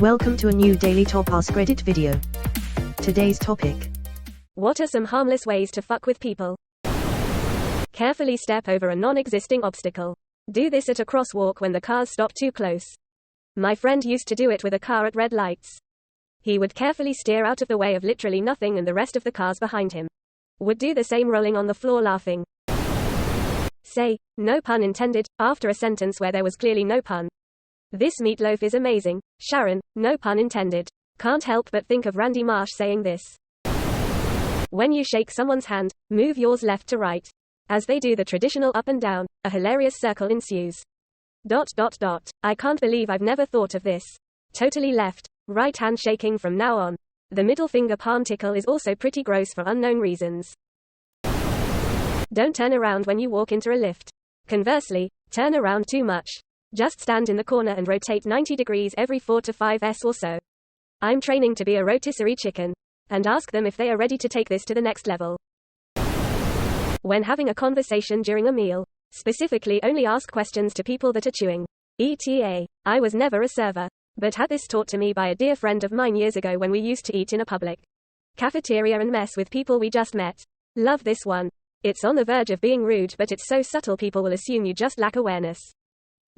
Welcome to a new Daily Top Askreddit video. Today's topic. What are some harmless ways to fuck with people? Carefully step over a non-existing obstacle. Do this at a crosswalk when the cars stop too close. My friend used to do it with a car at red lights. He would carefully steer out of the way of literally nothing and the rest of the cars behind him. Would do the same rolling on the floor laughing. Say, no pun intended, after a sentence where there was clearly no pun. This meatloaf is amazing, Sharon, no pun intended. Can't help but think of Randy Marsh saying this. When you shake someone's hand, move yours left to right. As they do the traditional up and down, a hilarious circle ensues. ... I can't believe I've never thought of this. Totally left, right hand shaking from now on. The middle finger palm tickle is also pretty gross for unknown reasons. Don't turn around when you walk into a lift. Conversely, turn around too much. Just stand in the corner and rotate 90 degrees every 4 to 5 s or so. I'm training to be a rotisserie chicken. And ask them if they are ready to take this to the next level. When having a conversation during a meal, specifically only ask questions to people that are chewing. ETA. I was never a server, but had this taught to me by a dear friend of mine years ago when we used to eat in a public cafeteria and mess with people we just met. Love this one. It's on the verge of being rude, but it's so subtle people will assume you just lack awareness.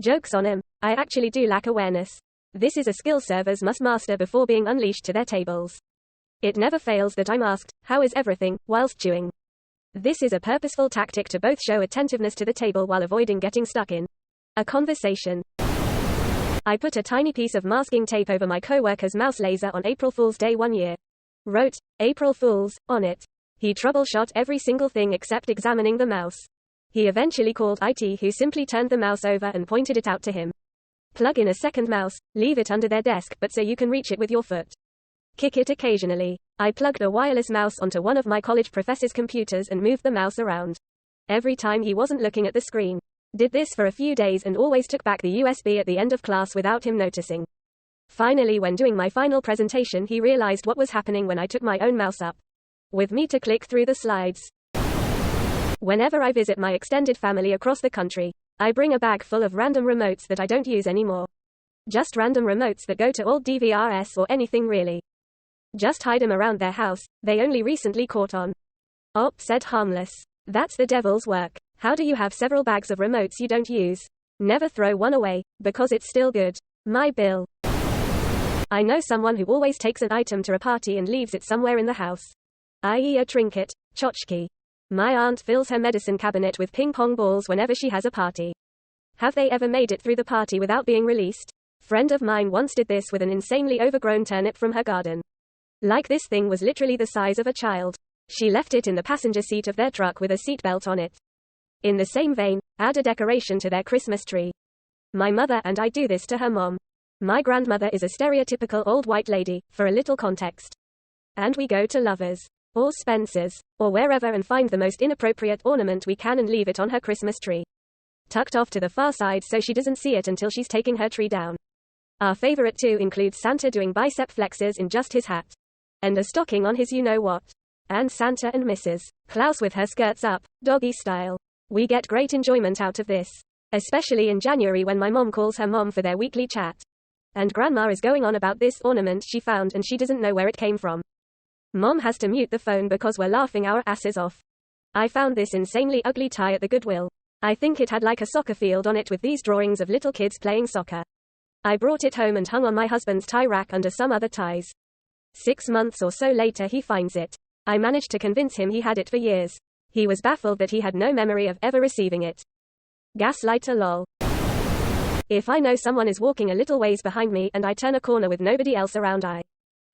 Joke's on 'em, I actually do lack awareness. This is a skill servers must master before being unleashed to their tables. It never fails that I'm asked, how is everything, whilst chewing. This is a purposeful tactic to both show attentiveness to the table while avoiding getting stuck in a conversation. I put a tiny piece of masking tape over my coworker's mouse laser on April Fool's Day one year. Wrote, April Fools, on it. He troubleshot every single thing except examining the mouse. He eventually called IT, who simply turned the mouse over and pointed it out to him. Plug in a second mouse, leave it under their desk but so you can reach it with your foot. Kick it occasionally. I plugged a wireless mouse onto one of my college professor's computers and moved the mouse around every time he wasn't looking at the screen. Did this for a few days and always took back the USB at the end of class without him noticing. Finally, when doing my final presentation, he realized what was happening when I took my own mouse up with me to click through the slides. Whenever I visit my extended family across the country, I bring a bag full of random remotes that I don't use anymore. Just random remotes that go to old DVRs or anything really. Just hide them around their house, they only recently caught on. Oct said harmless. That's the devil's work. How do you have several bags of remotes you don't use? Never throw one away, because it's still good. My bill. I know someone who always takes an item to a party and leaves it somewhere in the house. I.e. a trinket, tchotchke. My aunt fills her medicine cabinet with ping pong balls whenever she has a party. Have they ever made it through the party without being released? Friend of mine once did this with an insanely overgrown turnip from her garden. Like this thing was literally the size of a child. She left it in the passenger seat of their truck with a seatbelt on it. In the same vein, add a decoration to their Christmas tree. My mother and I do this to her mom. My grandmother is a stereotypical old white lady, for a little context. And we go to Lovers, or Spencer's, or wherever and find the most inappropriate ornament we can and leave it on her Christmas tree. Tucked off to the far side so she doesn't see it until she's taking her tree down. Our favorite too includes Santa doing bicep flexes in just his hat. And a stocking on his you-know-what. And Santa and Mrs. Claus with her skirts up, doggy style. We get great enjoyment out of this. Especially in January when my mom calls her mom for their weekly chat. And grandma is going on about this ornament she found and she doesn't know where it came from. Mom has to mute the phone because we're laughing our asses off. I found this insanely ugly tie at the Goodwill. I think it had like a soccer field on it with these drawings of little kids playing soccer. I brought it home and hung on my husband's tie rack under some other ties. 6 months or so later he finds it. I managed to convince him he had it for years. He was baffled that he had no memory of ever receiving it. Gaslighter lol. If I know someone is walking a little ways behind me and I turn a corner with nobody else around, I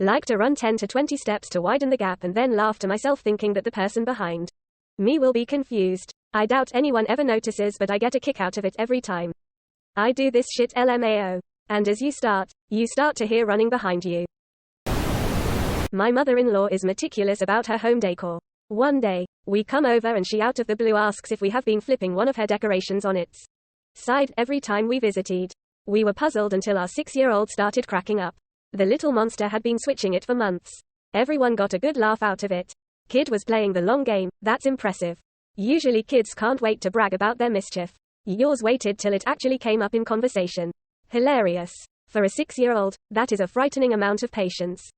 like to run 10 to 20 steps to widen the gap and then laugh to myself thinking that the person behind me will be confused. I doubt anyone ever notices, but I get a kick out of it every time. I do this shit LMAO. And as you start to hear running behind you. My mother-in-law is meticulous about her home decor. One day, we come over and she out of the blue asks if we have been flipping one of her decorations on its side every time we visited. We were puzzled until our 6-year-old started cracking up. The little monster had been switching it for months. Everyone got a good laugh out of it. Kid was playing the long game, that's impressive. Usually kids can't wait to brag about their mischief. Yours waited till it actually came up in conversation. Hilarious. For a 6-year-old, that is a frightening amount of patience.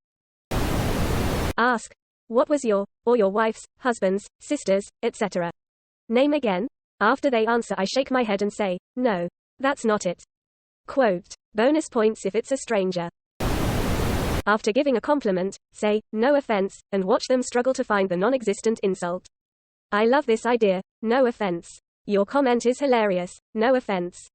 Ask, what was your, or your wife's, husband's, sister's, etc. name again? After they answer, I shake my head and say, no, that's not it. Quote. Bonus points if it's a stranger. After giving a compliment, say, no offense, and watch them struggle to find the non-existent insult. I love this idea, no offense. Your comment is hilarious, no offense.